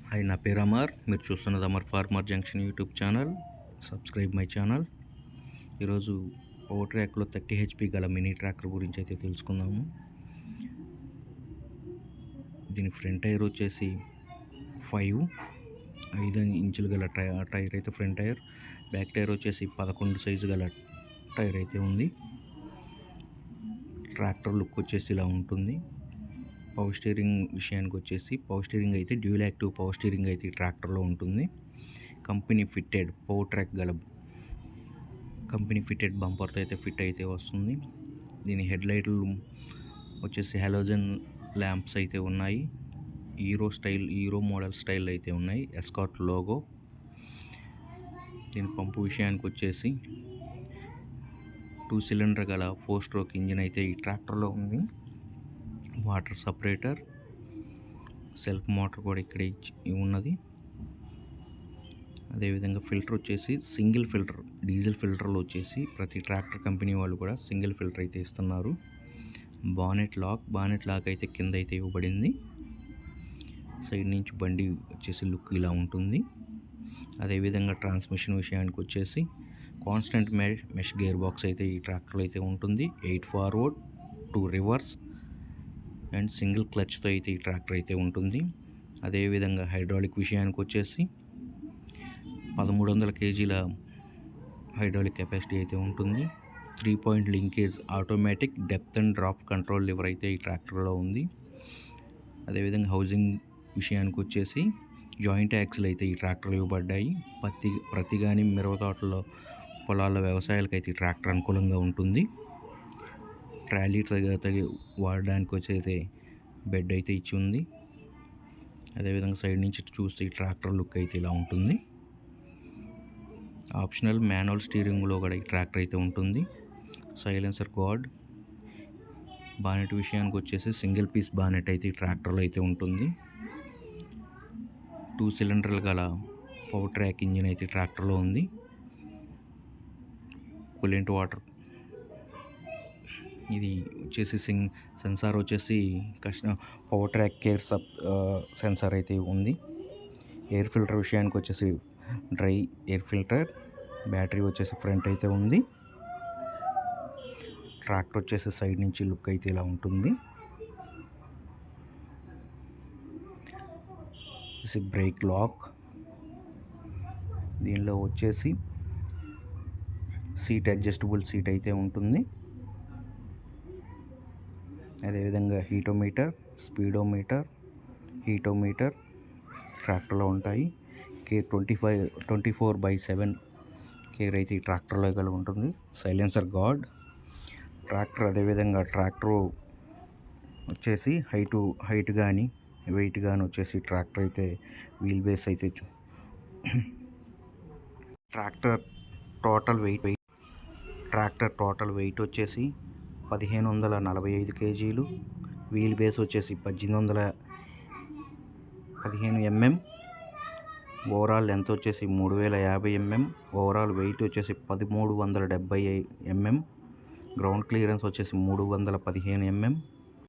Hi, నా పేరు అమర్. మీరు చూస్తున్నది Amar farmer junction YouTube channel. Subscribe my channel. ఈరోజు powertrac లో 30 HP గల మినీ ట్రాక్టర్ గురించి అయితే తెలుసుకుందాము. దీని ఫ్రంట్ టైర్ వచ్చేసి 5 ఇంచులు గల టైర్ అయితే ఫ్రంట్ టైర్. బ్యాక్ టైర్ వచ్చేసి 11 సైజు గల టైర్ అయితే ఉంది. ట్రాక్టర్ లుక్ వచ్చేసి ఇలా ఉంటుంది. పవర్ స్టీరింగ్ విషయానికి వచ్చేసి పవర్ స్టీరింగ్ అయితే డ్యూల్ యాక్టివ్ పవర్ స్టీరింగ్ అయితే ఈ ట్రాక్టర్లో ఉంటుంది. కంపెనీ ఫిట్టెడ్ powertrac గల కంపెనీ ఫిట్టెడ్ బంపర్తో అయితే ఫిట్ అయితే వస్తుంది. దీని హెడ్ లైట్లు వచ్చేసి హాలోజన్ ల్యాంప్స్ అయితే ఉన్నాయి. హీరో మోడల్ స్టైల్ అయితే ఉన్నాయి. Escort logo. దీని పంపు విషయానికి వచ్చేసి 2 సిలిండర్ గల 4 స్ట్రోక్ ఇంజిన్ అయితే ఈ ట్రాక్టర్లో ఉంది. వాటర్ సపరేటర్, సెల్ఫ్ మోటార్ కూడా ఇక్కడ ఉన్నది. అదేవిధంగా ఫిల్టర్ వచ్చేసి సింగిల్ ఫిల్టర్, డీజిల్ ఫిల్టర్లు వచ్చేసి ప్రతి ట్రాక్టర్ కంపెనీ వాళ్ళు కూడా సింగిల్ ఫిల్టర్ అయితే ఇస్తున్నారు. బానెట్ లాక్ అయితే కింద అయితే ఇవ్వబడింది. సైడ్ నుంచి బండి వచ్చేసి లుక్ ఇలా ఉంటుంది. అదేవిధంగా ట్రాన్స్మిషన్ విషయానికి వచ్చేసి కాన్స్టెంట్ మెష్ గేర్ బాక్స్ అయితే ఈ ట్రాక్టర్లో అయితే ఉంటుంది. 8 ఫార్వర్డ్, 2 రివర్స్ అండ్ సింగిల్ క్లచ్తో అయితే ఈ ట్రాక్టర్ అయితే ఉంటుంది. అదేవిధంగా హైడ్రాలిక్ విషయానికి వచ్చేసి 1300 kgల హైడ్రాలిక్ కెపాసిటీ అయితే ఉంటుంది. 3 point linkage automatic depth and drop control liver అయితే ఈ ట్రాక్టర్లో ఉంది. అదేవిధంగా హౌసింగ్ విషయానికి వచ్చేసి జాయింట్ యాక్సిల్ అయితే ఈ ట్రాక్టర్లో ఇవ్వబడ్డాయి. ప్రతి కానీ మిరప తోటల్లో పొలాల వ్యవసాయాలకు అయితే ఈ ట్రాక్టర్ అనుకూలంగా ఉంటుంది. ట్రాలీ తగి వాడడానికి వచ్చేసి బెడ్ అయితే ఇచ్చి ఉంది. అదేవిధంగా సైడ్ నుంచి చూస్తే ఈ ట్రాక్టర్ లుక్ అయితే ఇలా ఉంటుంది. ఆప్షనల్ మాన్యువల్ స్టీరింగ్లో కూడా ఈ ట్రాక్టర్ అయితే ఉంటుంది. Silencer gourd. బానెట్ విషయానికి వచ్చేసి సింగిల్ పీస్ బానెట్ అయితే ఈ ట్రాక్టర్లో అయితే ఉంటుంది. 2 సిలిండర్లు గల powertrac ఇంజిన్ అయితే ట్రాక్టర్లో ఉంది. Coolant water. ఇది వచ్చేసి సెన్సార్ వచ్చేసి powertrac కేర్ సెన్సార్ అయితే ఉంది. ఎయిర్ ఫిల్టర్ విషయానికి వచ్చేసి డ్రై ఎయిర్ ఫిల్టర్. బ్యాటరీ వచ్చేసి ఫ్రంట్ అయితే ఉంది. ట్రాక్టర్ వచ్చేసి సైడ్ నుంచి లుక్ అయితే ఇలా ఉంటుంది. Brake lock. దీనిలో వచ్చేసి సీట్ అడ్జస్టబుల్ సీట్ అయితే ఉంటుంది. అదేవిధంగా హీటోమీటర్, స్పీడోమీటర్, హీటోమీటర్ ట్రాక్టర్లో ఉంటాయి. కేర్ 24/7 కేర్ అయితే ఈ ట్రాక్టర్లో కలిగి ఉంటుంది. Silencer guard. ట్రాక్టర్ అదేవిధంగా ట్రాక్టర్ వచ్చేసి హైట్ కానీ వెయిట్ కానీ వచ్చేసి ట్రాక్టర్ అయితే వీల్ బేస్ అయితే ట్రాక్టర్ టోటల్ వెయిట్ వచ్చేసి 1545 kgలు. వీల్ బేస్ వచ్చేసి 1815 mm. ఓవరాల్ లెంత్ వచ్చేసి 3050 mm. ఓవరాల్ వెయిట్ వచ్చేసి 1370 mm. గ్రౌండ్ క్లియరెన్స్ వచ్చేసి 315 mm.